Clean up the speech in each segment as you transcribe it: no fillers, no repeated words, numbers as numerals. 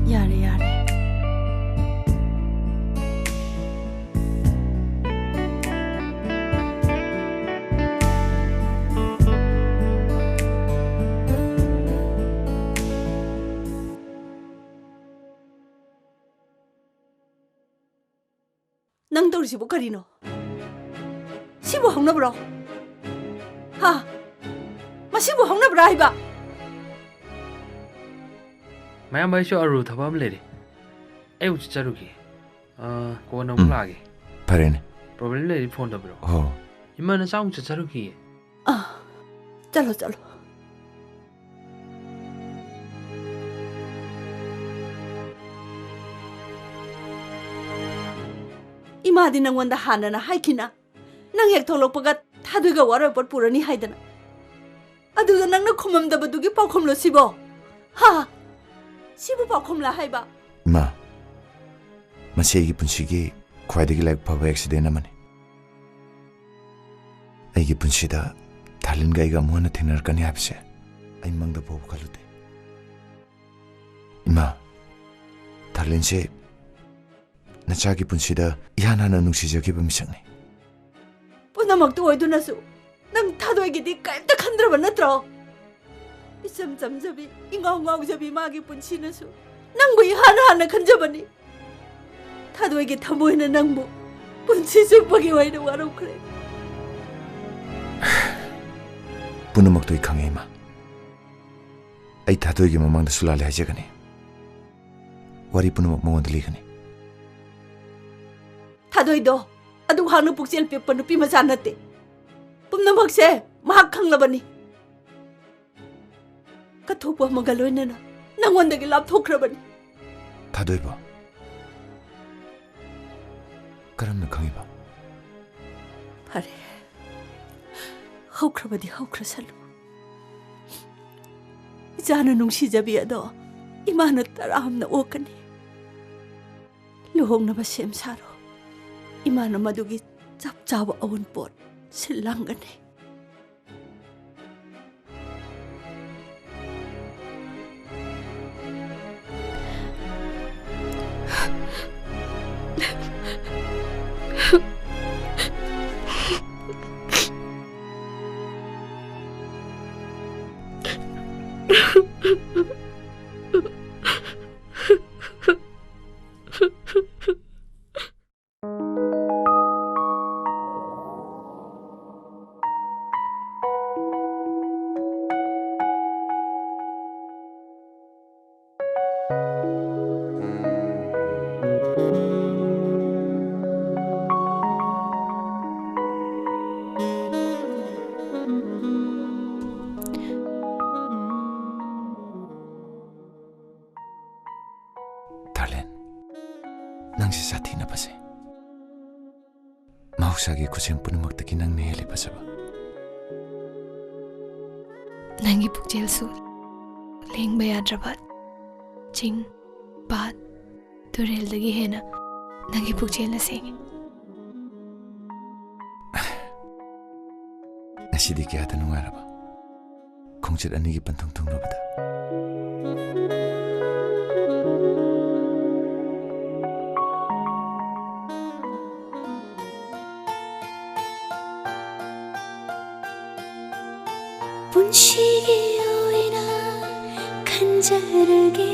यारे यारे नंग तौरिसिबो करिनो सिबो हौनब्रो हा मसिबो हौनब्रा हाइबा मैम भाई शो अरु थबा हम लेरे ए उच चरुकी कोन हम लागे फरेने प्रॉब्लम लेरी फोन दब्रो हो इमा न चाउ चरुकी चलो चलो इमादी नंगवंदा हानना हाइकिना नंग हेक थोलकपगा थादुगा वारो पर पुरनी हाइदना अदुदा नंगना खुममदबदुगी पाखमलो सिबो हा सिबो पाखमला हाइबा मा मसेगी पुंसिगी ख्वाइदगी लाइक फबा एक्सीडेंट अमने आइगी पुंसिदा थालिन गाइगा मोहन थेनर कनी हाबसे आई मंगदा बोब खलुते इमा थालिन से नचागी पुंसिदा यानाना नुसिजगिबा मिसंगने पुनमक्तु ओइदुनसु नंग थादोइगिदि काइमता खंद्रब नत्रो इसम समजबी इंगाव गावजबी मागी पुंसिनसु नंगबु हाना हाना खंजबनी थादोइगी थमोइना नंगबु पुंसि सुपगी वाइना वारौखरे पुनमक्तु खंगे मा आई थादोइगी ममंगदा सुलाले हाजगने वारी पुनमक मगोंद लिगने थादोइदो अदु हानु पुक्सेल पेपर नुपी मचा नते पुनमक्से महाक खंगलबनी कथोपो मगलोइना नंगोंदगी लापथोख्रबनी थादोइबो करमना खंगिबा फरे हौख्रबदी हौख्रसलु इजाना नुंसिजबी अदो इमाना तरामना ओकनी लुहोंगनबा सेम सारो इमाना मदुगी चप चाब अवन पोट सिल्लांगने नंगसे साथी न बसे माउसागे कुसेम पुनमक्तकी नंगने हेले बसबा नंगी पुक्चेलसु लेंगबा याद्रबा चिंग पात तुरेलदगी हेना नंगी पुक्चेलना सेंगे नसीदी क्या था नुंगारबा खोंगचित अनिगी पंथोंग थोंगरबदा पुंसिगे ओइना खंजरगे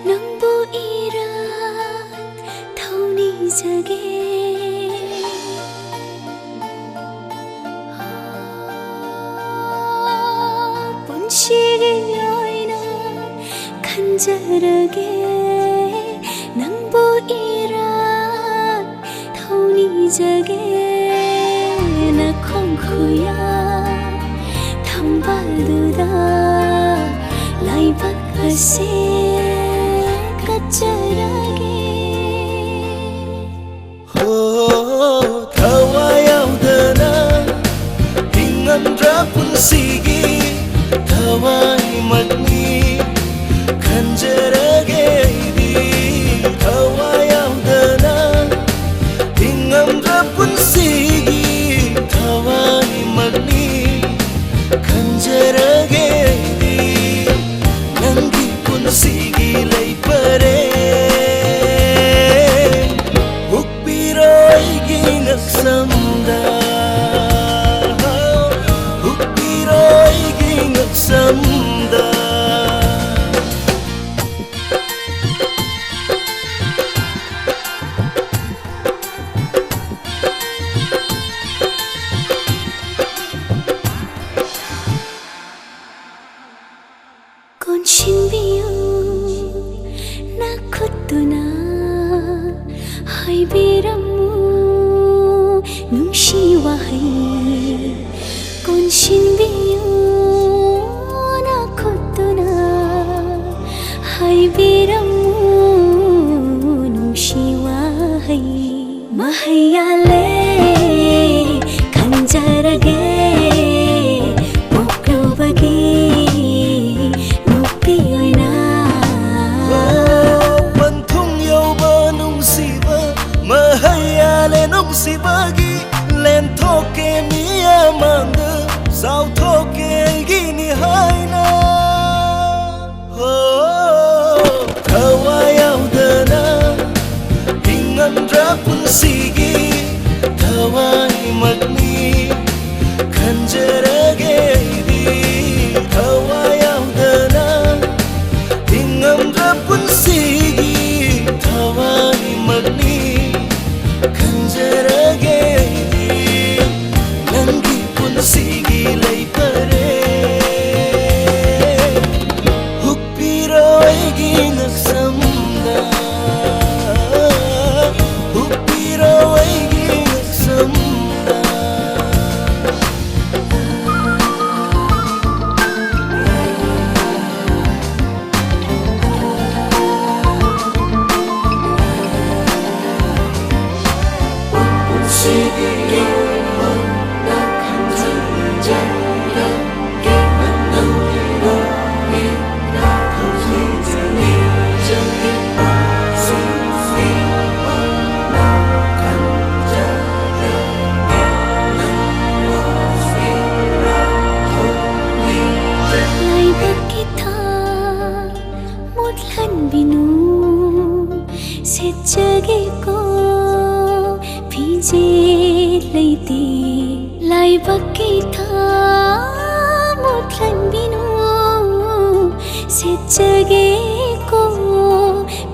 नंबो इरा थौनी जगे पुंसिगे ओइना खंजरगे नंबो इरा थौनी जगे न खोंखुया Baluda laibak ase kacharage ho thawayawdana hingamdra punsigi thawai matni khanjarage di thawayawdana hingamdra punsigi thawai matni खंजरगे दी नंगी पुनसीगी ले ꯈꯣꯠꯇꯨꯅ ꯍꯥꯏꯕꯤꯔꯝꯃꯨ ꯅꯨꯡꯁꯤ ꯋꯥꯍꯩ ꯀꯣꯟꯁꯤꯟꯕꯤꯌꯨ ꯈꯣꯠꯇꯨꯅ ꯍꯥꯏꯕꯤꯔꯝꯃꯨ ꯅꯨꯡꯁꯤ ꯋꯥꯍꯩ ꯃꯍꯩ ꯌꯥꯜꯂꯦ ꯈꯟꯖꯔꯒꯦ ꯄꯣꯛꯂꯨꯕꯒꯤ ꯅꯨꯄꯤ ꯑꯣꯏꯅ ꯄꯟꯊꯨꯡ ꯌꯧꯕ ꯅꯨꯡꯁꯤꯕ ꯃꯍꯩ ꯌꯥꯜꯂꯦ ꯅꯨꯡꯁꯤꯕꯒꯤ ꯂꯦꯟꯊꯣꯛꯀꯦ ꯃꯤꯌꯥꯝꯃꯥꯡꯗ ꯆꯥꯎꯊꯣꯛꯀꯦ ꯑꯩꯒꯤꯅꯤ ꯍꯥꯏꯅ ꯊꯋꯥꯏ ꯌꯥꯎꯗꯅ ꯍꯤꯡꯉꯝꯗ꯭ꯔ ꯄꯨꯟꯁꯤꯒꯤ ꯊꯋꯥꯏꯃꯛꯅꯤ ꯈꯟꯖꯔꯒꯦ ꯑꯩꯗꯤ ꯊꯋꯥꯏ ꯌꯥꯎꯗꯅ ꯍꯤꯡꯉꯝꯗ꯭ꯔ ꯄꯨꯟꯁꯤꯒꯤ ꯊꯋꯥꯏꯃꯛꯅꯤ ꯈꯟꯖꯔꯒꯦ ꯑꯩꯗꯤ ꯅꯪꯒꯤ ꯄꯨꯟꯁꯤꯒꯤ ꯂꯩꯄꯔꯦ ꯍꯨꯛꯄꯤꯔꯣ ꯑꯩꯒꯤ ꯉꯛꯁꯝꯗ ꯍꯨꯛꯄꯤꯔꯣ ꯑꯩꯒꯤ ꯉꯛꯁꯝꯗ ꯂꯥꯏꯕꯛꯀꯤ ꯊꯥꯛ ꯃꯨꯠꯍꯟꯕꯤꯅꯨ ꯁꯦꯠꯆꯒꯦꯀꯣ ꯐꯤꯖꯦꯠ ꯂꯩꯇꯦ ꯂꯥꯏꯕꯛꯀꯤ ꯊꯥꯛ ꯃꯨꯠꯍꯟꯕꯤꯅꯨ ꯁꯦꯠꯆꯒꯦꯀꯣ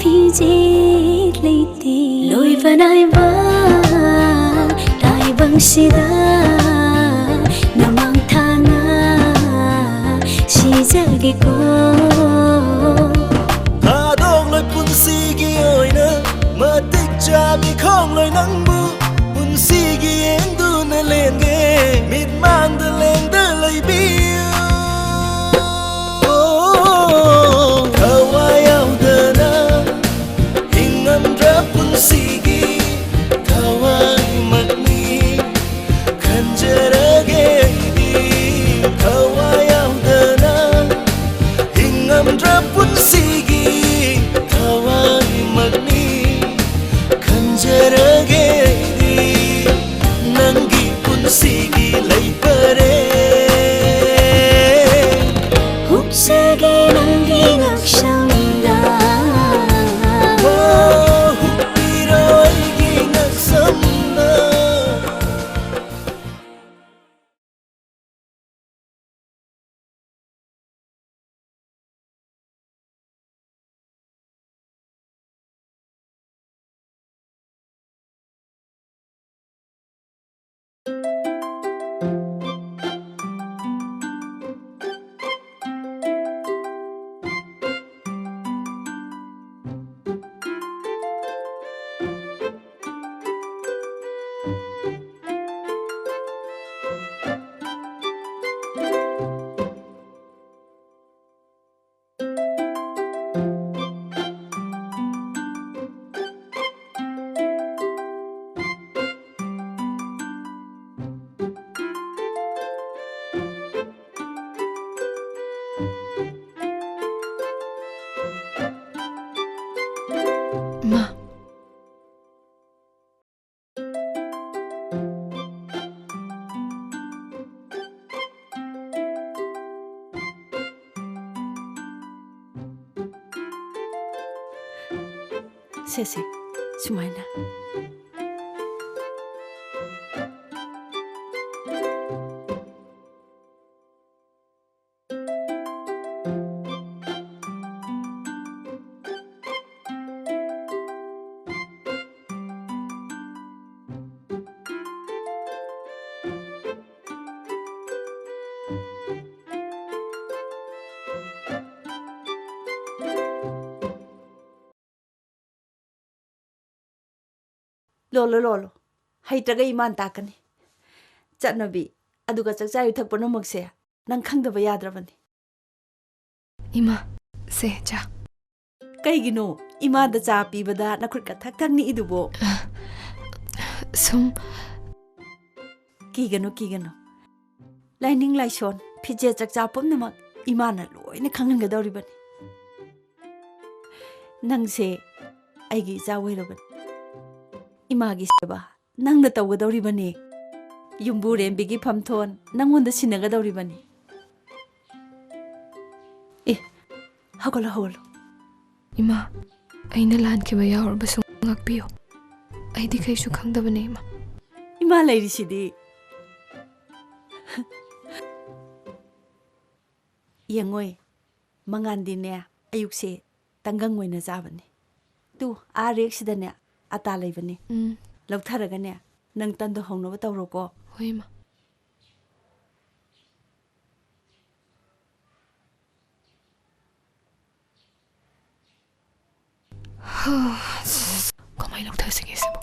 ꯐꯤꯖꯦꯠ ꯂꯩꯇꯦ ꯂꯣꯏꯕ ꯅꯥꯏꯕ ꯇꯥꯏꯕꯪꯁꯤꯗ ꯅꯃꯥꯡ ꯊꯥꯅ 시작이고 ꯊꯥꯗꯣꯛꯂꯣꯏ ꯄꯨꯟꯁꯤꯒꯤ ꯑꯣꯏꯅ ꯃꯇꯤꯛ ꯆꯥꯕꯤ ꯈꯣꯡꯂꯣꯏ ꯅꯪꯕꯨ ꯄꯨꯟꯁꯤꯒꯤ ꯌꯦꯡꯗꯨꯅ ꯂꯦꯟꯒꯦ ꯃꯤꯠꯃꯥꯡꯗ ꯂꯦꯡꯗ ꯂꯩꯕꯤꯌꯨ ꯊꯋꯥꯏ ꯌꯥꯎꯗꯅ ꯍꯤꯡꯉꯝꯗ꯭ꯔ ꯄꯨꯟꯁꯤꯒꯤ ꯊꯋꯥꯏꯃꯛꯅꯤ ꯈꯟꯖꯔꯒꯦ ꯑꯩꯗꯤ ꯊꯋꯥꯏ ꯌꯥꯎꯗꯅ ꯍꯤꯡꯉꯝꯗ꯭ꯔ ꯄꯨꯟꯁꯤꯒꯤ ꯊꯋꯥꯏꯃꯛꯅꯤ ꯈꯟꯖꯔꯒꯦ ꯑꯩꯗꯤ ꯅꯪꯒꯤ ꯄꯨꯟꯁꯤꯒꯤ ꯂꯩꯄꯔꯦ 혹시게 낭비 낚시한다 훅비러 이기 낙섬나 마 세세 수마이나 ꯂꯣꯜꯂꯣ ꯂꯣꯜꯂꯣ ꯍꯩꯇ꯭ꯔꯒ ꯏꯃꯥꯟ ꯇꯥꯛꯀꯅꯤ ꯆꯠꯅꯕꯤ ꯑꯗꯨꯒ ꯆꯥꯛꯆꯥ ꯌꯨꯊꯛ ꯄꯨꯝꯅꯃꯛꯁꯦ ꯅꯪ ꯈꯪꯗꯕ ꯌꯥꯗ꯭ꯔꯕꯅꯤ Ima, se cha. ꯀꯩꯒꯤꯅꯣ ꯏꯃꯥꯗ ꯆꯥ ꯄꯤꯕꯗ ꯅꯈꯨꯠꯀ ꯊꯛ ꯊꯛ ꯅꯤꯛꯏꯗꯨꯕꯣ Sum, ꯀꯤꯒꯅꯨ ꯂꯥꯏꯅꯤꯡ ꯂꯥꯏꯁꯣꯟ ꯐꯤꯖꯦꯠ ꯆꯛꯆꯥ ꯄꯨꯝꯅꯃꯛ ꯏꯃꯥꯅ ꯂꯣꯏꯅ ꯈꯪꯍꯟꯒꯗꯧꯔꯤꯕꯅꯤ ꯅꯪꯁꯦ ꯑꯩꯒꯤ ꯏꯆꯥ ꯑꯣꯏꯔꯕꯅꯤ 이마기 세바 낭나 떠오더리바니 윰부렘비기 팜톤 낭원다 시나가더리바니 에 하골로 Ima, aina lan ki ba yaur ba sung ngakpiyo. Ay di kayo sukhang da ba na Ima? 이마 레이리시디 영어이 망안디네 아육세 땅강 모이나 자바니 또 아렉시다네 아따 레이바니 럭타라가네 능 딴도 홍노바 떠오르고 Hoy Ima. Kamay lang tayo sige sabo.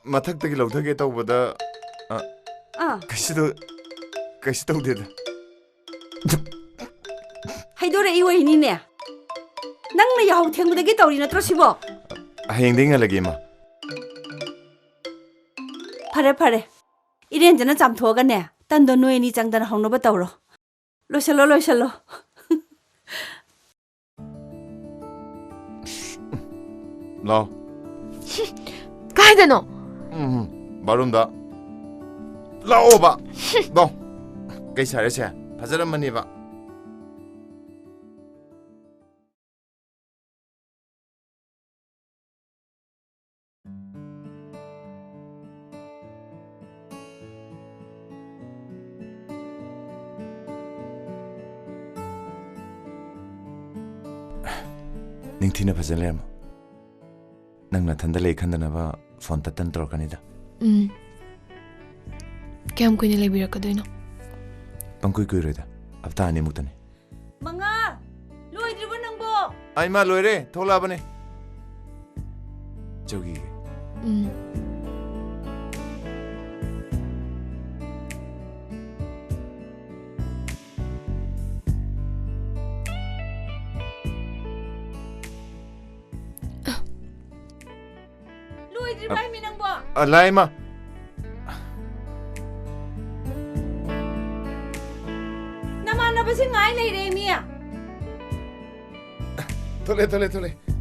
마탁되기 럭타게 떠보다 가시 떠오대다 하이도레 이워이니네 낭나 야우 탱무대기 떠오리나 트러시보 하행댕할라게 마 파레 이렌저나 잠토가네 딴도 노예니 장단 홍노바 떠오로 로샬로 나 Kahit ano? 마lum다 라오바 너 깨사레세 바자란만이 봐 닝티나 바잘레마 낭나 탄달레이 칸다나바 폰 따탄 떨어가니다 Kaya ko nilabira ka doon, no? 뻥꾸이꾸이래다 앞다 안에 묵다네 망아 로이드리버 낭보 아이마 로이레 돌아와보네 저기 로이드리버 하이미 낭보 라이마 나만나버시 nga이 레이레미야 톨레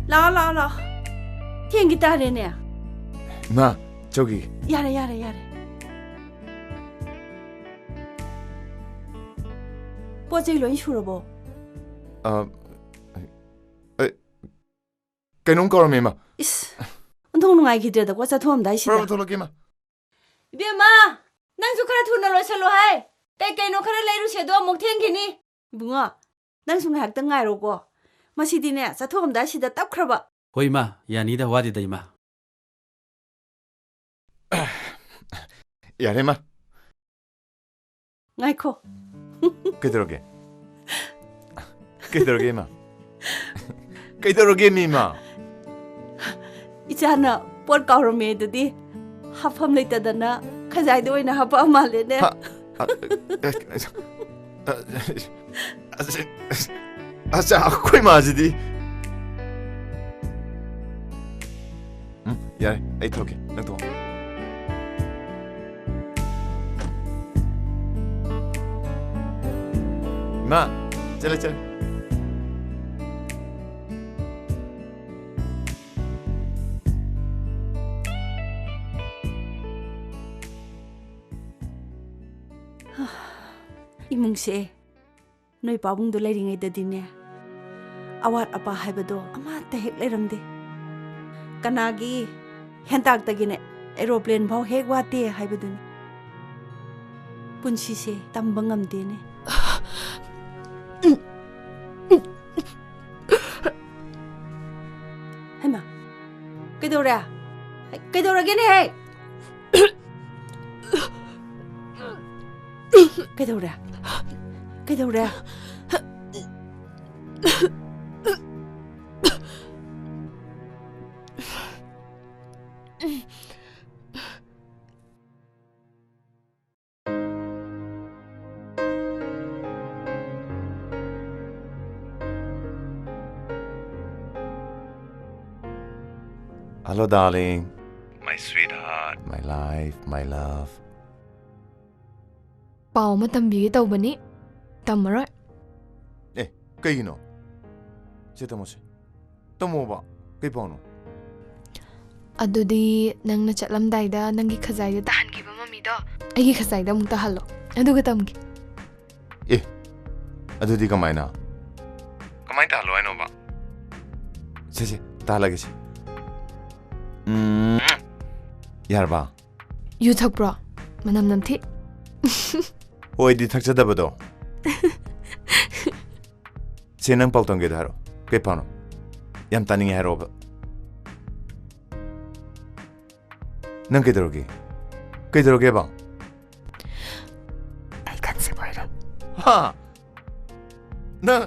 라 팅기 따레네 마 저기 야래 뽀제이 런 슈러보 그놈 거라메마 이스 운동 누가이 기대다 과자 도움다 이시다 프로브 톨로게마 이베마 낭수 카라 투나 로샬로 하이 떼깨노 카라 레이루셰도 목탱기니 붕어 낭수 ngahak ngairogo 마시디네 자토음다 시다 딱크라바 Hoy ma, yanida wadida ima. 야레마 ngaiko 그대로게 마 ꯀꯩꯗꯧꯔꯒꯦ ꯃꯤꯃ 이자나 뻔 까오르메드디 하팜 레이따다나 카자이도 오이나 하파 말레네 아자 아코이 마지디 야 에이 토게 넌도 마 짤 이뭉세 너희 바붕도 레링에다디네 아왓 아빠 하이버도 아마타 핵 레럼데 까나기 현탁다기네 에로플레인 바우 핵 와테 하이버드니 분시세 땀방암데네 해마 그도라게네 그도라 Hello, darling. My sweetheart. My life, my love. ꯄꯥꯎ ꯑꯃ ꯇꯝꯕꯤꯒꯦ ꯇꯧꯕꯅꯤ ꯇꯝꯃꯔꯣꯏ ꯀꯩꯒꯤꯅꯣ ꯁꯤ ꯇꯝꯃꯣꯁꯦ ꯇꯝꯃꯣꯕ ꯀꯩ ꯄꯥꯎꯅꯣ ꯑꯗꯨꯗꯤ ꯅꯪꯅ ꯆꯠꯂꯝꯗꯥꯏꯗ ꯅꯪꯒꯤ ꯈꯖꯥꯏꯗ ꯇꯥꯍꯟꯈꯤꯕ ꯃꯃꯤꯗꯣ ꯑꯩꯒꯤ ꯈꯖꯥꯏꯗ ꯑꯃꯨꯛ ꯇꯥꯍꯜꯂꯣ ꯑꯗꯨꯒ ꯇꯝꯒꯦ ꯑꯗꯨꯗꯤ ꯀꯃꯥꯏꯅ ꯇꯥꯍꯜꯂꯣ ꯍꯥꯏꯅꯣꯕ ꯁꯦ ꯇꯥꯍꯜꯂꯒꯦꯁꯦ ꯌꯥꯔꯕ ꯌꯨ ꯊꯛꯄ꯭ꯔꯣ ꯃꯅꯝ ꯅꯝꯊꯤ ꯍꯣꯏꯗꯤ ꯊꯛꯆꯗꯕꯗꯣ ꯁꯦ ꯅꯪ ꯄꯥꯎ ꯇꯝꯒꯦꯗ ꯍꯥꯏꯔꯣ ꯀꯩ ꯄꯥꯎꯅꯣ ꯌꯥꯝ ꯇꯥꯅꯤꯡꯉꯦ ꯍꯥꯏꯔꯣꯕ ꯅꯪ ꯀꯩꯗꯧꯔꯒꯦꯕ ꯑꯩ ꯈꯪꯁꯤꯕ ꯍꯥꯏꯔꯣ ꯍꯥ ꯅꯪ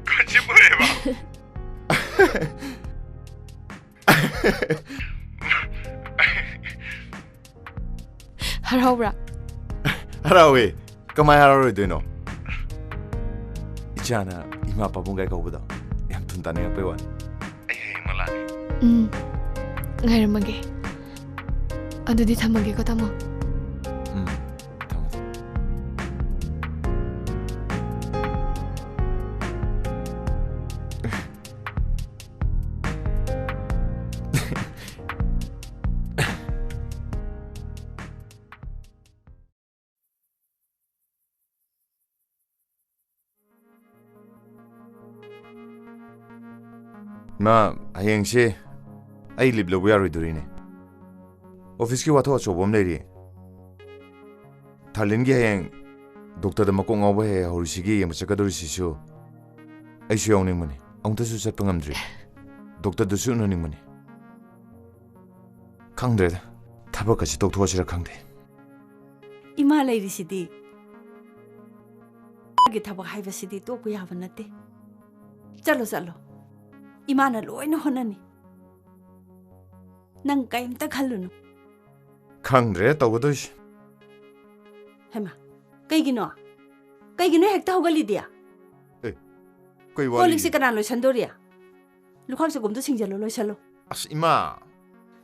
ꯈꯪꯁꯤꯕ ꯍꯥꯏꯔꯦꯕ ꯍꯔꯥꯎꯕ꯭ꯔꯥ ꯍꯔꯥꯎꯋꯦ ꯀꯃꯥꯏ ꯍꯔꯥꯎꯔꯣꯏꯗꯣꯏꯅꯣ 이자나 이마 바본가이 거보다 얌 둔다네 옆에 와 에이 몰라네 ꯉꯥꯏꯔꯝꯃꯒꯦ ꯑꯗꯨꯗꯤ ꯊꯝꯃꯒꯦꯀꯣ ꯇꯥꯃꯣ 잠깐만 마 하영씨 아이 립 러브 야로이들이네 오피스키 와토 조범 내리 달린기 하영 독터도 먹고 ngauba 호르시기 예무착가도르시슈 아이슈 영닝문이 엉터수 zet방암들이 독터도 수능닝문이 강드레다 타버까지 독토하시라 강대 이마 레이리시디 게 타버 하이버시디 또 고야바 나테 잘로 이마나 로이나 호나니 난 까임따 칼루노 강드레 떠고도시 해마 그이기노 핵다 호갈리디야 거의 와리 콜릭시 까나 로션도리야 루카스 곰도 생절로 로셜로 아스 이마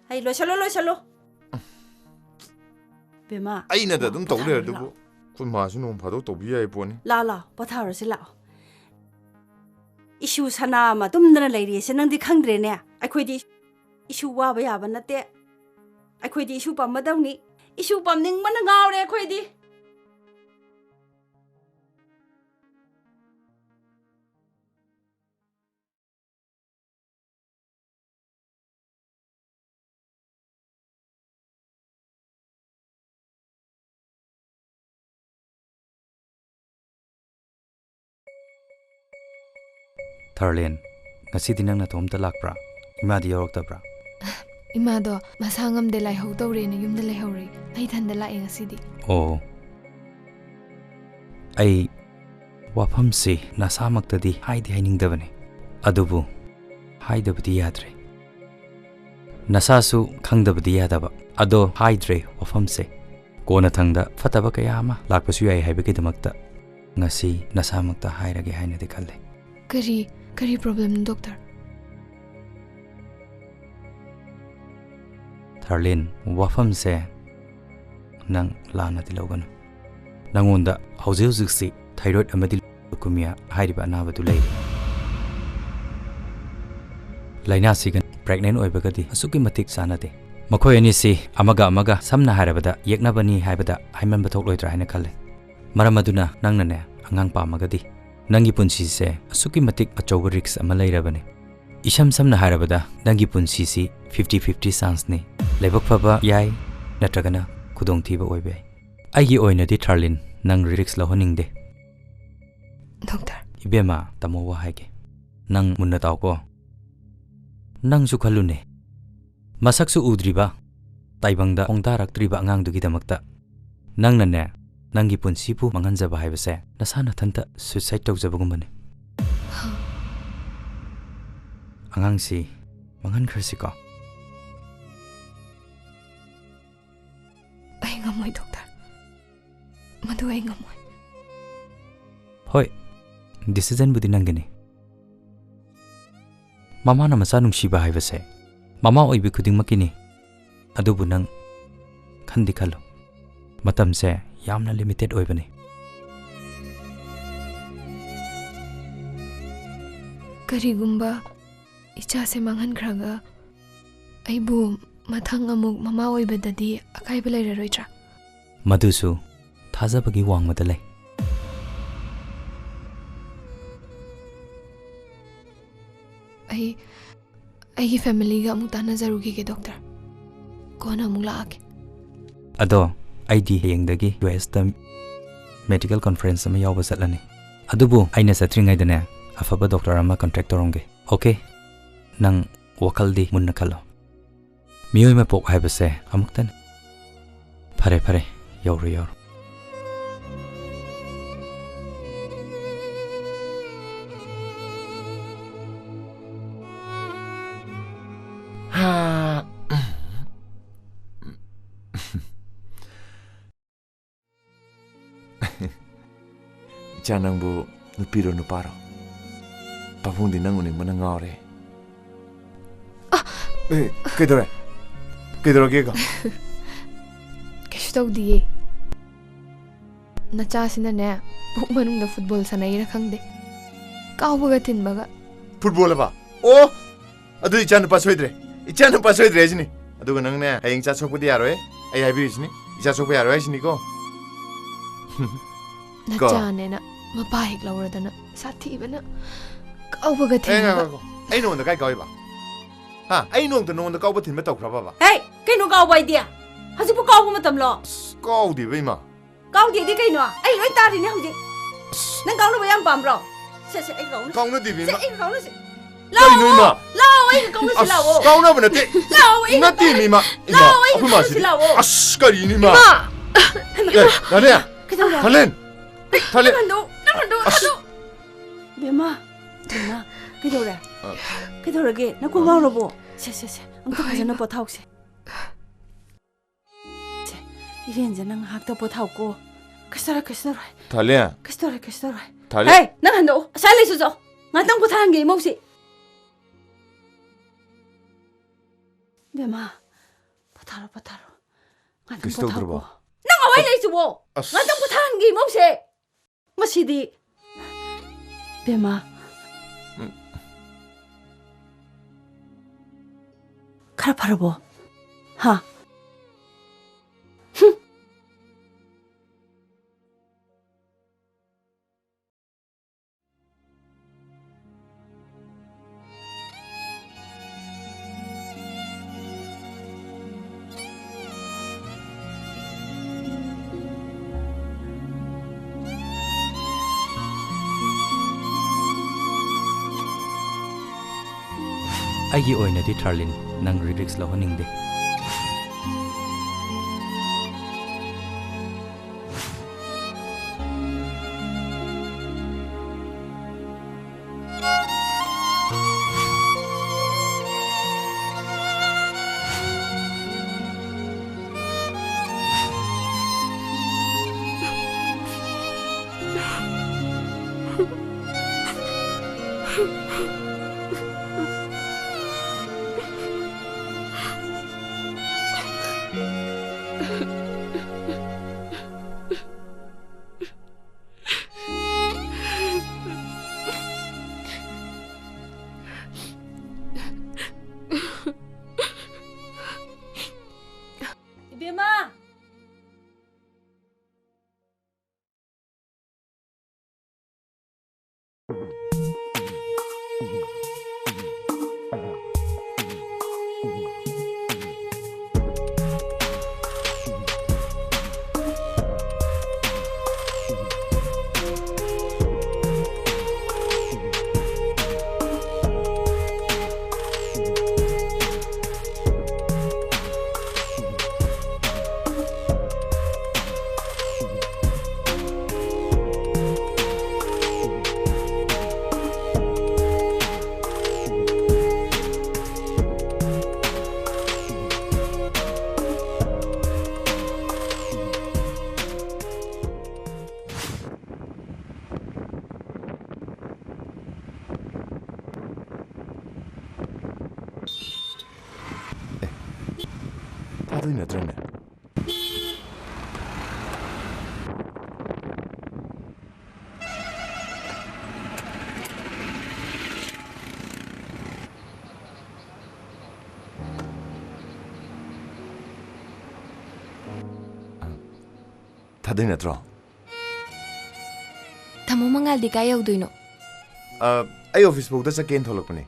아이 로셜로 베마 아이나다 좀 떠오래야 되고 그 마시 너무 봐도 또 비야이 보니 라라 버타르시 라 이슈 사나마 둠드나 레이리에서 낭디 칸드레네 아이코이디 이슈 와바 야바 나테 아이코이디 이슈 밤마다우니 이슈 밤닝만나 가오레 아이코이디 Tharlene, ngasi dinang na tom talakpra. Ima di yorok tabra. 이마도 마사 ngamde laihau tawrena yumda laihaure ai thanda lae ngasidi Oh. Ai wafam si nasamak tadi haidi hainingdabane. ꯑꯗꯨꯕꯨ ꯍꯥꯏꯗꯕꯗꯤ ꯌꯥꯗ꯭ꯔꯦ ꯅꯁꯥꯁꯨ ꯈꯪꯗꯕꯗꯤ ꯌꯥꯗꯕ ꯑꯗꯣ ꯍꯥꯏꯗ꯭ꯔꯦ ꯋꯥꯐꯝꯁꯦ ꯀꯣꯟꯅꯊꯪꯗ ꯐꯠꯇꯕ ꯀꯌꯥ ꯑꯃ ꯂꯥꯛꯄꯁꯨ ꯌꯥꯏ ꯍꯥꯏꯕꯒꯤꯗꯃꯛꯇ ꯉꯁꯤ ꯅꯁꯥꯃꯛꯇ ꯍꯥꯏꯔꯒꯦ ꯍꯥꯏꯅꯗꯤ ꯈꯜꯂꯦ ꯀꯔꯤ ꯄ꯭ꯔꯣꯕ꯭ꯂꯦꯝꯅꯣ ꯗꯣꯛꯇꯔ ꯊꯥꯔꯂꯤꯟ ꯋꯥꯐꯝꯁꯦ ꯅꯪ ꯂꯥꯟꯅꯗꯤ ꯂꯧꯒꯅꯨ ꯅꯪꯉꯣꯟꯗ ꯍꯧꯖꯤꯛꯁꯤ ꯊꯥꯏꯔꯣꯏꯗ ꯑꯃꯗꯤ ꯂꯨꯀꯦꯃꯤꯌꯥ ꯍꯥꯏꯔꯤꯕ ꯑꯅꯥꯕꯗꯨ ꯂꯩꯔꯤ ꯂꯥꯏꯅꯥꯁꯤꯒ ꯄ꯭ꯔꯦꯒꯅꯦꯟ ꯑꯣꯏꯕꯒꯗꯤ ꯑꯁꯨꯛꯀꯤ ꯃꯇꯤꯛ ꯆꯥꯟꯅꯗꯦ ꯃꯈꯣꯏ ꯑꯅꯤꯁꯤ ꯑꯃꯒ ꯁꯝꯅ ꯍꯥꯏꯔꯕꯗ ꯌꯦꯛꯅꯕꯅꯤ ꯍꯥꯏꯕꯗ ꯍꯥꯏꯃꯟꯕ ꯊꯣꯛꯂꯣꯏꯗ꯭ꯔꯥ ꯍꯥꯏꯅ ꯈꯜꯂꯦ ꯃꯔꯝ ꯑꯗꯨꯅ ꯅꯪꯅꯅꯦ ꯑꯉꯥꯡ ꯄꯥꯝꯃꯒꯗꯤ ꯅꯪꯒꯤ ꯄꯨꯟꯁꯤꯁꯦ ꯑꯁꯨꯛꯀꯤ ꯃꯇꯤꯛ ꯑꯆꯧꯕ ꯔꯤꯛꯁ ꯑꯃ ꯂꯩꯔꯕꯅꯤ ꯏꯁꯝ ꯁꯝꯅ ꯍꯥꯏꯔꯕꯗ ꯅꯪꯒꯤ ꯄꯨꯟꯁꯤꯁꯤ 50-50 ꯆꯥꯟꯁꯅꯤ ꯂꯥꯏꯕꯛ ꯐꯕ ꯌꯥꯏ ꯅꯠꯇ꯭ꯔꯒꯅ ꯈꯨꯗꯣꯡꯊꯤꯕ ꯑꯣꯏꯕ ꯌꯥꯏ ꯑꯩꯒꯤ ꯑꯣꯏꯅꯗꯤ ꯊꯥꯔꯂꯤꯟ ꯅꯪ ꯔꯤꯛꯁ ꯂꯧꯍꯟꯅꯤꯡꯗꯦ ꯗꯣꯛꯇꯔ ꯏꯕꯦꯝꯃ ꯇꯥꯃꯣ ꯋꯥ ꯍꯥꯏꯒꯦ ꯅꯪ ꯃꯨꯟꯅ ꯇꯥꯎꯀꯣ ꯅꯪꯁꯨ ꯈꯜꯂꯨꯅꯦ ꯃꯁꯛꯁꯨ ꯎꯗ꯭ꯔꯤꯕ ꯇꯥꯏꯕꯪꯗ ꯈꯣꯡꯗꯥꯔꯛꯇ꯭ꯔꯤꯕ ꯑꯉꯥꯡꯗꯨꯒꯤꯗꯃꯛꯇ ꯅꯪꯅꯅꯦ ꯅꯪꯒꯤ ꯄꯨꯟꯁꯤꯕꯨ ꯃꯥꯡꯍꯟꯖꯕ ꯍꯥꯏꯕꯁꯦ ꯅꯁꯥ ꯅꯊꯟꯇ ꯁꯨꯏꯁꯥꯏꯗ ꯇꯧꯖꯕꯒꯨꯝꯕꯅꯤ ꯑꯉꯥꯡꯁꯤ ꯃꯥꯡꯍꯟꯈ꯭ꯔꯁꯤꯀꯣ ꯑꯩ ꯉꯝꯃꯣꯏ ꯗꯣꯛꯇꯔ ꯃꯗꯨ ꯑꯩ ꯉꯝꯃꯣꯏ ꯍꯣꯏ ꯗꯤꯁꯤꯖꯟꯕꯨꯗꯤ ꯅꯪꯒꯤꯅꯤ ꯃꯃꯥꯅ ꯃꯆꯥ ꯅꯨꯡꯁꯤꯕ ꯍꯥꯏꯕꯁꯦ ꯃꯃꯥ ꯑꯣꯏꯕꯤ ꯈꯨꯗꯤꯡꯃꯛꯀꯤꯅꯤ ꯑꯗꯨꯕꯨ ꯅꯪ ꯈꯟꯗꯤ ꯈꯜꯂꯨ ꯃꯇꯝꯁꯦ ꯌꯥꯝꯅ ꯂꯤꯃꯤꯇꯦꯗ ꯑꯣꯏꯕꯅꯤ ꯀꯔꯤꯒꯨꯝꯕ ꯏꯆꯥꯁꯦ ꯃꯥꯡꯍꯟꯈ꯭ꯔꯒ ꯑꯩꯕꯨ ꯃꯊꯪ ꯑꯃꯨꯛ ꯃꯃꯥ ꯑꯣꯏꯕꯗꯗꯤ ꯑꯀꯥꯏꯕ ꯂꯩꯔꯔꯣꯏꯗ꯭ꯔꯥ ꯃꯗꯨꯁꯨ ꯊꯥꯖꯕꯒꯤ ꯋꯥꯡꯃꯗ ꯂꯩ ꯑꯩꯒꯤ ꯐꯦꯃꯤꯂꯤꯒ ꯑꯃꯨꯛ ꯇꯥꯟꯅꯖꯔꯨꯈꯤꯒꯦ ꯗꯣꯛꯇꯔ ꯀꯣꯟꯅ ꯑꯃꯨꯛ ꯂꯥꯛꯑꯒꯦ ꯑꯗꯣ ꯑꯩꯗꯤ ꯍꯌꯦꯡꯗꯒꯤ USꯇ ꯃꯦꯗꯤꯀꯦꯜ ꯀꯟꯐꯔꯦꯟꯁ ꯑꯃ ꯌꯥꯎꯕ ꯆꯠꯂꯅꯤ ꯑꯗꯨꯕꯨ ꯑꯩꯅ ꯆꯠꯇ꯭ꯔꯤꯉꯩꯗꯅꯦ ꯑꯐꯕ ꯗꯣꯛꯇꯔ ꯑꯃ ꯀꯟꯇꯦꯛ ꯇꯧꯔꯝꯒꯦ ꯑꯣꯀꯦ ꯅꯪ ꯋꯥꯈꯜꯗꯤ ꯃꯨꯟꯅ ꯈꯜꯂꯣ ꯃꯤꯑꯣꯏ ꯃꯄꯣꯛ ꯍꯥꯏꯕꯁꯦ ꯑꯃꯨꯛꯇꯅꯤ ꯐꯔꯦ ꯌꯧꯔꯣ 이자 낭부 누피로 누파로 바풍디 낭우니 뭐나 ngawre 그더라 걔가 ꯀꯩꯁꯨ ꯇꯧꯗꯤꯌꯦ ꯅꯆꯥꯁꯤꯅꯅꯦ ꯄꯨꯛ ꯃꯅꯨꯡꯗ ꯐꯨꯠꯕꯣꯜ ꯁꯥꯟꯅꯩꯔ ꯈꯪꯗꯦ ꯀꯥꯎꯕꯒ ꯊꯤꯟꯕꯒ 풋볼 해봐 오 아두 이자 누파 소이드래 하시니 아두가 낭네 하잉 자 속부디 야로에 아이 하비시니 이자 속부 야로 하시니고 ꯅꯆꯥꯅꯦꯅ ꯃꯄꯥ ꯍꯦꯛ ꯂꯧꯔꯗꯅ ꯁꯥꯊꯤꯕꯅ ꯀꯥꯎꯕꯒ ꯊꯤꯟꯕꯒ ꯑꯩ ꯅꯉꯣꯟꯗ ꯀꯥꯏ ꯀꯥꯎꯏꯕ ꯍꯥ ꯑꯩ ꯅꯉꯣꯟꯗ ꯀꯥꯎꯕ ꯊꯤꯟꯕ ꯇꯧꯈ꯭ꯔꯕꯕ ꯍꯦ ꯀꯩꯅꯣ ꯀꯥꯎꯕ ꯑꯩꯗꯤ ꯍꯧꯖꯤꯛꯄꯨ ꯀꯥꯎꯕ ꯃꯇꯝꯂꯣ ꯀꯥꯎꯗꯦꯕ ꯏꯃꯥ ꯀꯥꯎꯗꯦꯗꯤ ꯀꯩꯅꯣ ꯑꯩ ꯂꯣꯏ ꯇꯥꯔꯤꯅꯦ ꯍꯧꯖꯤꯛ ꯅꯪ ꯀꯥꯎꯅꯕ ꯌꯥꯝ ꯄꯥꯝꯕ꯭ꯔꯣ ꯁꯦ ꯑꯩ ꯀꯥꯎꯅꯁꯤ ꯀꯥꯎꯅꯗꯦꯕ ꯁꯦ ꯏꯃꯥ ꯑꯩ ꯀꯥꯎꯅꯁꯤ ꯀꯩꯅꯣ ꯏꯃꯥ ꯂꯥꯛꯑꯣ ꯑꯩꯒ ꯀꯥꯎꯅꯁꯤ ꯂꯥꯛꯑꯣ ꯀꯥꯎꯅꯕ ꯅꯠꯇꯦ ꯂꯥꯛꯑꯣ ꯑꯩꯒ ꯅꯠꯇꯦ ꯏꯃꯥ ꯂꯥꯛꯑꯣ ꯑꯩꯒ ꯑꯩꯈꯣꯏ ꯀꯥꯎꯅꯁꯤ ꯃꯥꯁꯤꯗꯤ ꯂꯥꯛꯑꯣ ꯑꯁ ꯀꯔꯤꯅꯤ 이마 ꯍꯩꯃꯥ 나래야 그동안 달렌 나간도 배마 그동안 그동안게 나 고마워라고 세세세 아무튼 가자나 버타옥세 이래인제 난 학다 버타옥고 그스터라 달래야 그스터라 달래 에이 나간도 살리소서 나땅 버타한 게 이모시 배마 버타로 나땅 그스터 버타고 들어봐 nang away na isuwo nga tang putahan gi mo se masidi bema kara parabo ha ꯑꯩꯒꯤ ꯑꯣꯏꯅꯗꯤ ꯊꯥꯔꯂꯤꯟ ꯅꯪ ꯔꯤꯛꯁ ꯂꯧꯍꯟꯅꯤꯡꯗꯦ 이베마! 다들 너들네. 다들 너들어. Tamo mangaldi kaya yaudoino. ꯑꯩ ꯑꯣꯐꯤꯁ ꯐꯥꯎꯗ ꯆꯠꯀꯦꯅ ꯊꯣꯛꯂꯛꯄꯅꯦ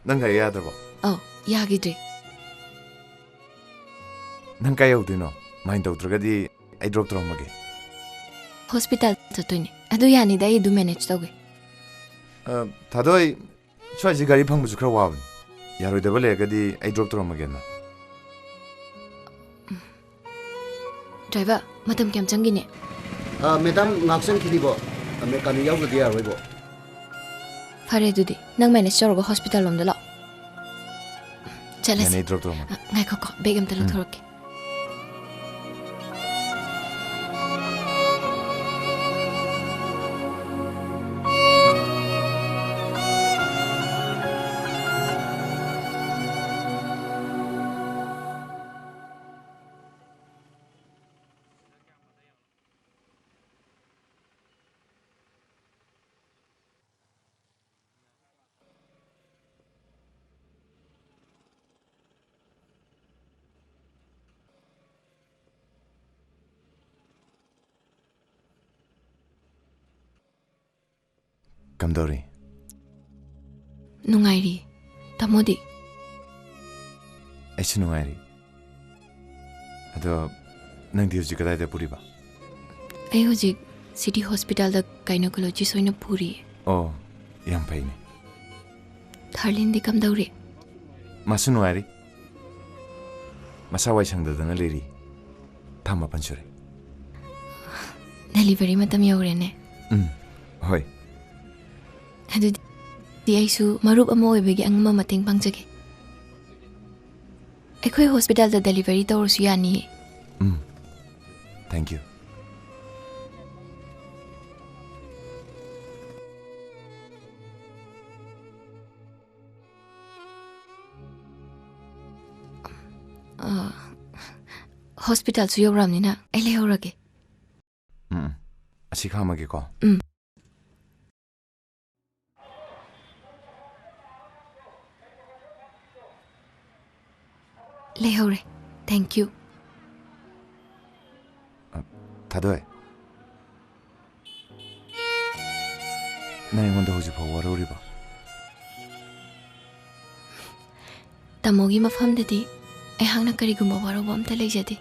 ꯅꯪ ꯒꯥꯔꯤ ꯌꯥꯗ꯭ꯔꯕꯣ Oh, yagidre. ꯅꯪ ꯀꯥꯏ ꯌꯧꯗꯣꯏꯅꯣ ꯃꯥꯏꯟ ꯇꯧꯗ꯭ꯔꯒꯗꯤ ꯑꯩ ꯗ꯭ꯔꯣꯞ ꯇꯧꯔꯝꯃꯒꯦ Hospital chatoine. Adu yani dai du manage tawge. ꯊꯥꯗꯣꯏ ꯁ꯭ꯋꯥꯏꯁꯦ ꯒꯥꯔꯤ ꯐꯪꯕꯁꯨ ꯈꯔ ꯋꯥꯕꯅꯤ ꯌꯥꯔꯣꯏꯗꯕ ꯂꯩꯔꯒꯗꯤ ꯑꯩ ꯗ꯭ꯔꯣꯞ ꯇꯧꯔꯝꯃꯒꯦꯅ Driver, matam kyam changine. Madam ngaksan kinibo ame kanu yawgadi yaroibo Fare dudi. Nang manage tawrgo hospital lomda lao. Chalas. ꯌꯥꯅꯤ ꯗ꯭ꯔꯣꯞ ꯇꯧꯔꯝꯃꯒꯦ Ngai ko beg am talo thorke. ꯀꯝꯗꯧꯔꯤ Nungairi. Tamodi. ꯑꯩꯁꯨ ꯅꯨꯡꯉꯥꯏꯔꯤ ꯑꯗꯣ ꯅꯪꯗꯤ ꯍꯧꯖꯤꯛ ꯀꯗꯥꯏꯗ ꯄꯨꯔꯤꯕ Ai hojik city hospital da gynecologist oina puri. ꯑꯣ ꯌꯥꯝ ꯐꯩꯅꯦ Tharlin di kam daure. ꯃꯥꯁꯨ ꯅꯨꯡꯉꯥꯏꯔꯤ ꯃꯁꯥ ꯋꯥꯏ ꯁꯪꯗꯗꯅ ꯂꯩꯔꯤ ꯊꯥ 8 ꯁꯨꯔꯦ Delivery matam yaurene. ꯍꯣꯏ Adu di aisu marup ama oibegi angma mateng pangjage. Ekhoi hospital da delivery tawrsu yani. Thank you Hospital su yawramnina ai lehorage. ꯑꯁꯤ ꯈꯥꯝꯃꯒꯦꯀꯣ Lehore. Thank you. 다도이 나 이건데 hojikfau waruriba Tamogi mafamdadi ai hangna karigumba waroba amta leijade.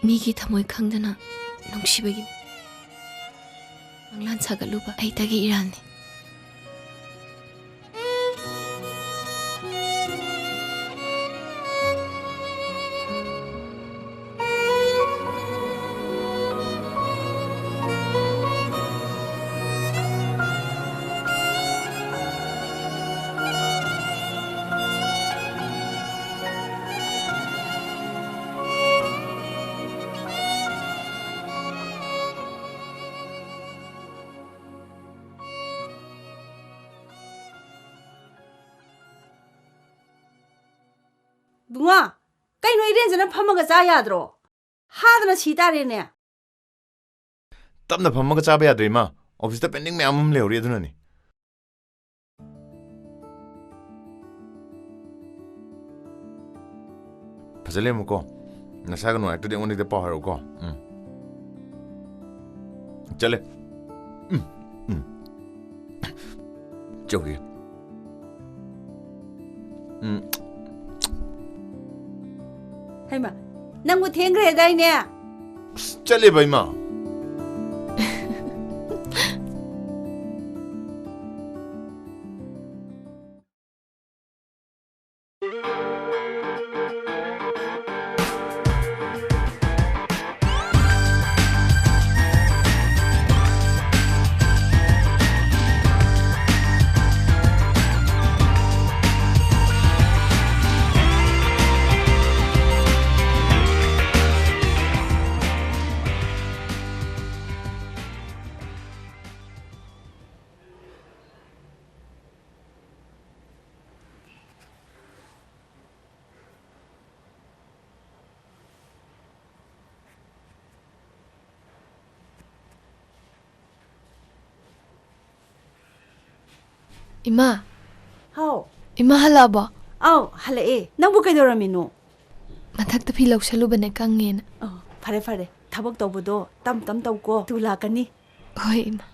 Migi thamoi khangdana nungsibagi anglan sagaluba ai tagi irani. ꯕꯨꯡꯉꯣ ꯀꯩꯅꯣ ꯏꯔꯦꯟꯖꯅ ꯐꯝꯃꯒ ꯆꯥ ꯌꯥꯗ꯭ꯔꯣ ꯍꯥꯗꯅ ꯁꯤ ꯇꯥꯔꯦꯅꯦ ꯇꯞꯅ ꯐꯝꯃꯒ ꯆꯥꯕ ꯌꯥꯗ꯭ꯔꯦ ꯏꯃꯥ ꯑꯣꯐꯤꯁꯇ ꯄꯦꯟꯗꯤꯡ ꯃꯌꯥꯝ ꯑꯃ ꯂꯩꯍꯧꯔꯤ ꯑꯗꯨꯅꯅꯤ ꯐꯖꯂꯦꯃꯨꯀꯣ ꯅꯁꯥꯒ ꯅꯨꯡꯉꯥꯏꯇ꯭ꯔꯗꯤ ꯑꯩꯉꯣꯟꯗ ꯄꯥꯎ ꯍꯥꯏꯔꯛꯎꯀꯣ चले चौकी हैमा नंगु थेंग्रे दाइने चले भाई माँ इमा हाउ इमा हलाबो आउ हलाए नंबु कैदोरमिनो मथक्ता फी लौसलुबने कंगेन फरे फरे थबक तौबदो तम तम तौको तू लाकनी होय इमा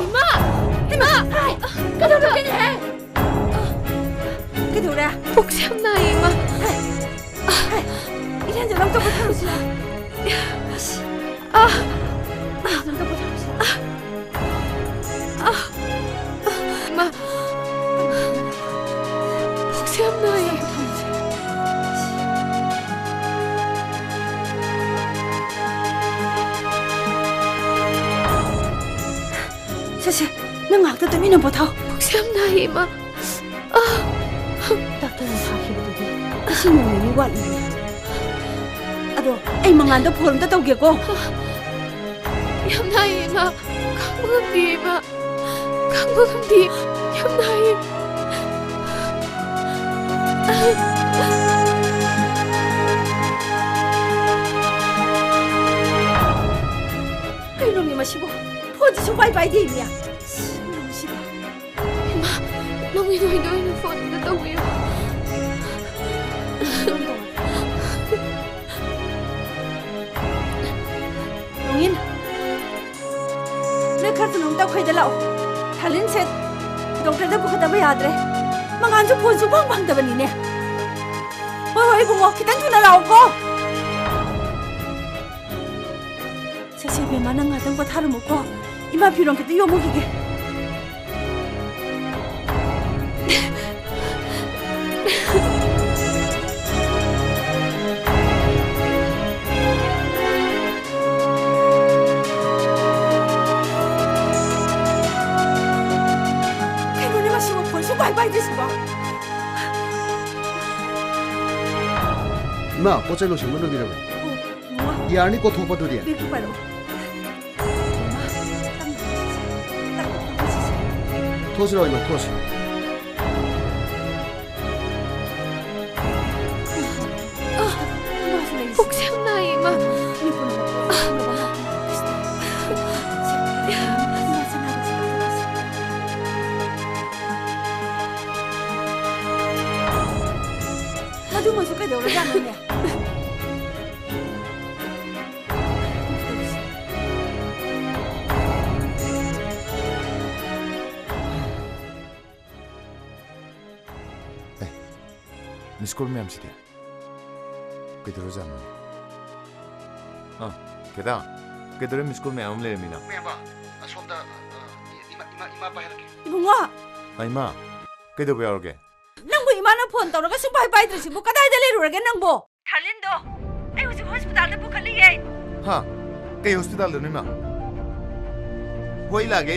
इमा इमा कदो केने है कैदोरा पुक्समना इमा 이런 저 랑도 못하루시 랑도 못하루시 마 복수였나이 샤샤 능 악도 때미는 보타 복수였나이 마 딱딱한 사기부터도 신용이 완이 아도 에이 망한다 포럼다 떠오게고 얌나이 마 강부금디 마 강부금디 얌나이 이놈이 마시고 포지 좀 바이바이 데미야 너무 싫어 마 너무 이노이노이노 폰다 떠오요 Ngin Nơi khát nóng tao khay đã lậu Thả lên chết Doctor đã buka tabi adre Mangan jo phone su bang bang tabani ne Hoi hoi bungo kitang tu na lau ko Sese be mana ngatang ko tharu mo ko Ima pirong kita yo mo hige 바이바이 되시고 마 꼬짜이로 신문을 뭐 야니 꼬 토바도리야 이렇게 바로 토스라 이마 토스 복수였나 이마 나도 뭐 속에 넣으려지 않느냐 미스콜 매 함시디야 그대로 자노 게다 그대로 미스콜 매 함래 미나 매봐 손다 이마 바해라게 이봉아 아이마 그대로 배워게 ꯅꯪꯕꯨ ꯏꯃꯥꯅ phone ꯇꯧꯔꯒ ꯁꯨꯡꯄꯥꯏ ꯄꯥꯏꯗ꯭ꯔꯤꯁꯤꯕꯨ ꯀꯗꯥꯏꯗ ꯂꯩꯔꯨꯔꯒꯦ ꯅꯪꯕꯨ ꯊꯥꯂꯤꯟꯗꯣ ꯑꯩ ꯍꯧꯖꯤꯛ ꯍꯣꯁꯄꯤꯇꯥꯜꯗ ꯄꯨꯈꯠꯂꯤꯌꯦ 하 그게 호스피탈도 니마 뭐 일하게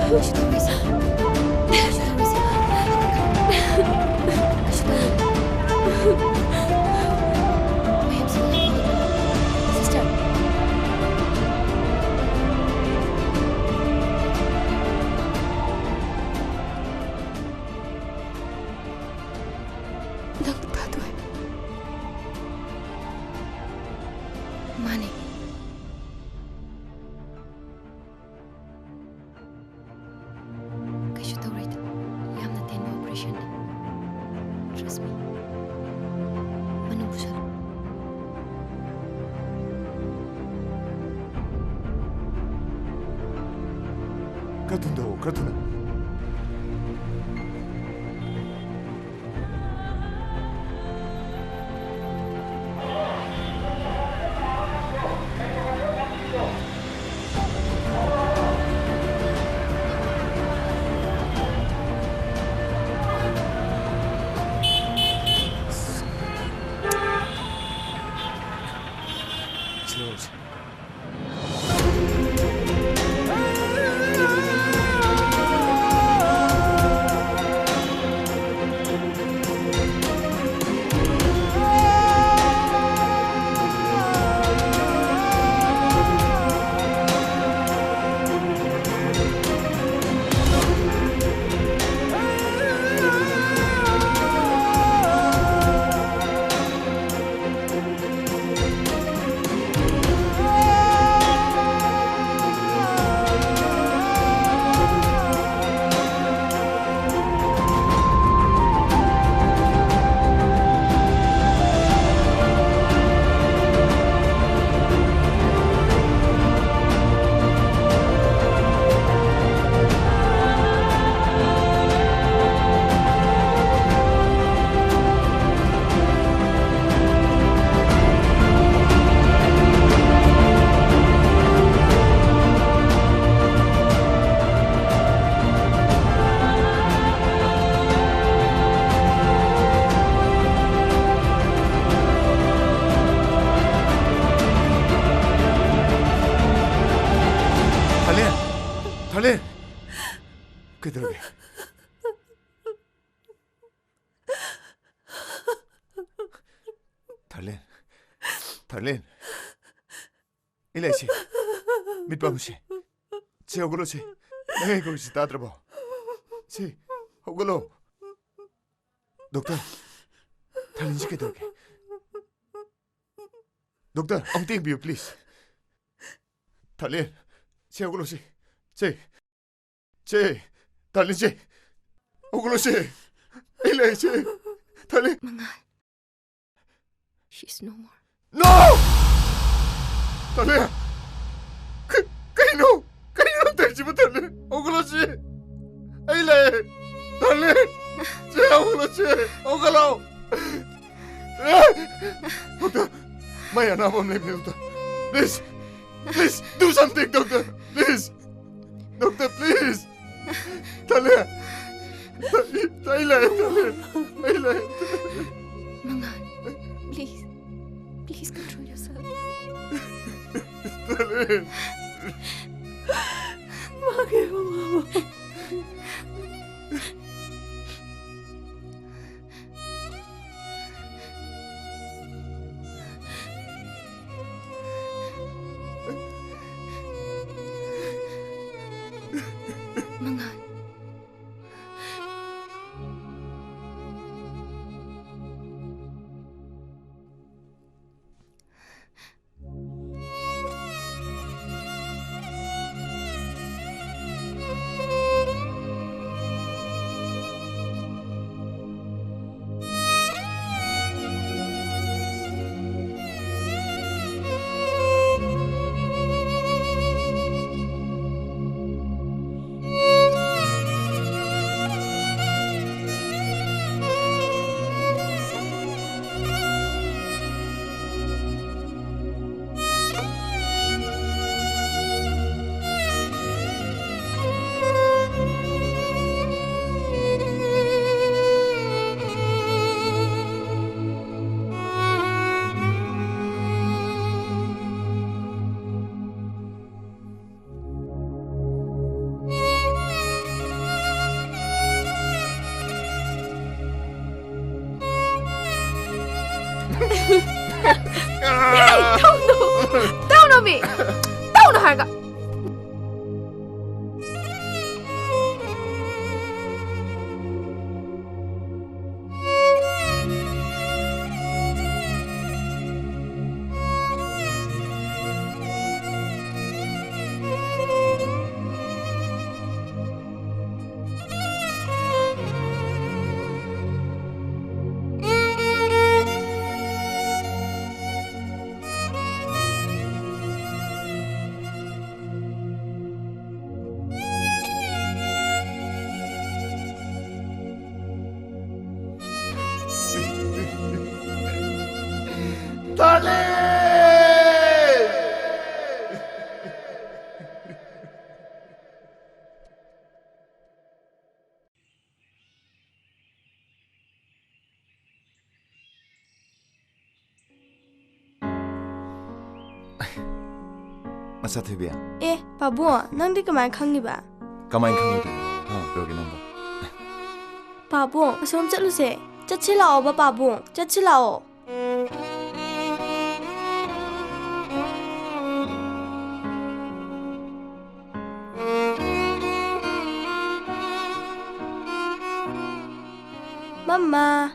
Kaisu tawisi. Kaisu tawisi. Kaisu tawisi. Mayam sila. Sister. Nang tatoy. Mane. Kaisu tawrida. Yamna tenma operation ni. Trust me. Manubusal. 그렇구나. 달린! 그대로게. 달린. 일레시. 밑바무시. 제 오글로시. 네, 거기서 따들어봐. 제 오글로. dokter. 달린 씨 그대로게. dokter, 엉뚱 비유, please. 달린. 제 오글로시. 달린 씨. 오글로시. 일레시. 달린. Mangal. She's no more. No! 달린! kaino 되지 못할래? 오글로시! 에일레! 달린! 제 오글로시! 오글로! doctor, Maya na mo na doctor. Please, do something, doctor. Please, doctor, please. Talin! Mangal. Please control yourself. Talin! Bakit mo, mama? Mangal. ꯍꯥꯏꯔꯒ Masa thubi Pabung, nang di kemana kangi ba? kamai khangi de ha rogi number Pabung, asom chat lu se. Chat chilao ba Pabung, chat chilao. Mama.